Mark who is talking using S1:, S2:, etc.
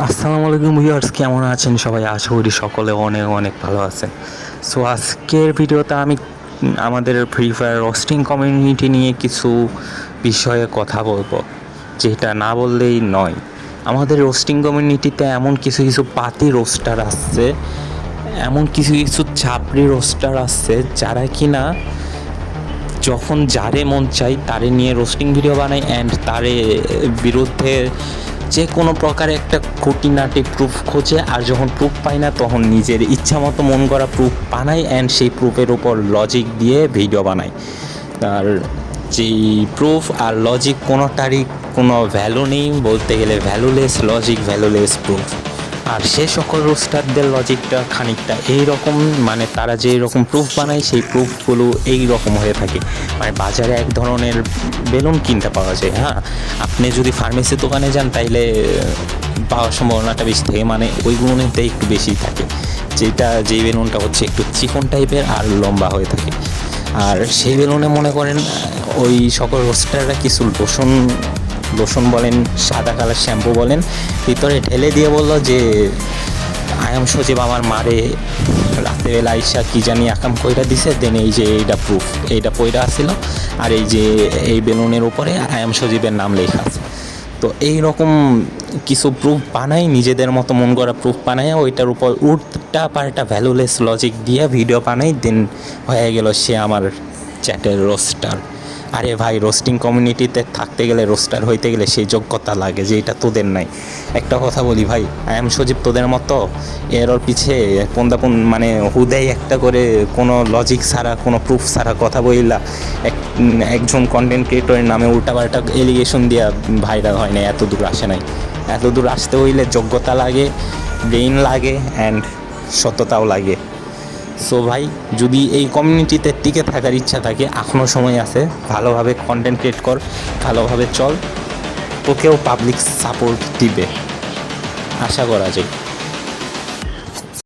S1: আসসালামু আলাইকুম ভিউয়ার্স, কেমন আছেন সবাই? আশা করি সকলে অনেক অনেক ভালো আছেন। সো আজকের ভিডিওতে আমি আমাদের ফ্রি ফায়ার রোস্টিং কমিউনিটি নিয়ে কিছু বিষয়ে কথা বলবো, যেটা না বললেই নয়। আমাদের রোস্টিং কমিউনিটিতে এমন কিছু কিছু পাতি রোস্টার আসছে, এমন কিছু কিছু ছাপড়ি রোস্টার আসছে, যারা কিনা যখন যারে মন চাই তারে নিয়ে রোস্টিং ভিডিও বানায় অ্যান্ড তারে বিরুদ্ধে যে কোনো প্রকারে একটা খুঁটিনাটি প্রুফ খোঁজে, আর যখন প্রুফ পায় না তখন নিজের ইচ্ছা মতো মন করা প্রুফ বানায় অ্যান্ড সেই প্রুফের উপর লজিক দিয়ে ভিডিও বানায়। আর যেই প্রুফ আর লজিক কোনোটারই কোনো ভ্যালু নেই, বলতে গেলে ভ্যালুলেস লজিক, ভ্যালুলেস প্রুফ। আর সে সকল রোস্টারদের লজিকটা খানিকটা এইরকম, মানে তারা যেই রকম প্রুফ বানায় সেই প্রুফগুলো এই রকম হয়ে থাকে। মানে বাজারে এক ধরনের বেলুন কিনতে পাওয়া যায়, হ্যাঁ, আপনি যদি ফার্মেসির দোকানে যান তাইলে পাওয়ার সম্ভাবনাটা বেশি থাকে, মানে ওইগুলোতে একটু বেশি থাকে, যেই বেলুনটা হচ্ছে একটু চিকন টাইপের আর লম্বা হয়ে থাকে। আর সেই বেলুনে মনে করেন ওই সকল রোস্টাররা কিছু লোশন বলেন, সাদা কালার শ্যাম্পু বলেন, ভিতরে ঢেলে দিয়ে বললো যে আয়াম সজীব আমার মারে রাত্রেবেলা আইসা কি জানি আকাম কইরা দিছে, দেন এই যে এইটা প্রুফ, এইটা পইরা আসছিল, আর এই যে এই বেলুনের উপরে আয়াম সজীবের নাম লেখা আছে। তো এইরকম কিছু প্রুফ বানাই, নিজেদের মতো মন করা প্রুফ বানায়, ওইটার উপর উল্টা পাল্টা ভ্যালুলেস লজিক দিয়ে ভিডিও বানাই, দেন হয়ে গেল সে আমার চ্যাটের রোস্টার। আরে ভাই, রোস্টিং কমিউনিটিতে থাকতে গেলে, রোস্টার হইতে গেলে সেই যোগ্যতা লাগে, যে এটা তোদের নাই। একটা কথা বলি ভাই, আই এম সজীব তোদের মতো এর ওর পিছে মানে হুদাই একটা করে কোনো লজিক ছাড়া, কোনো প্রুফ ছাড়া কথা বইলা একজন কন্টেন্ট ক্রিয়েটরের নামে উল্টাপাল্টা এলিগেশন দিয়া ভাইরাল হয় না, এত দূর আসে নাই। এত দূর আসতে হইলে যোগ্যতা লাগে, ব্রেইন লাগে অ্যান্ড সততাও লাগে। সো ভাই, যদি এই কমিউনিটিতে টিকে থাকার ইচ্ছা থাকে, এখনও সময় আছে, ভালোভাবে কন্টেন্ট ক্রিয়েট কর, ভালোভাবে চল, তোকেও পাবলিক সাপোর্ট দিবে, আশা করা যায়।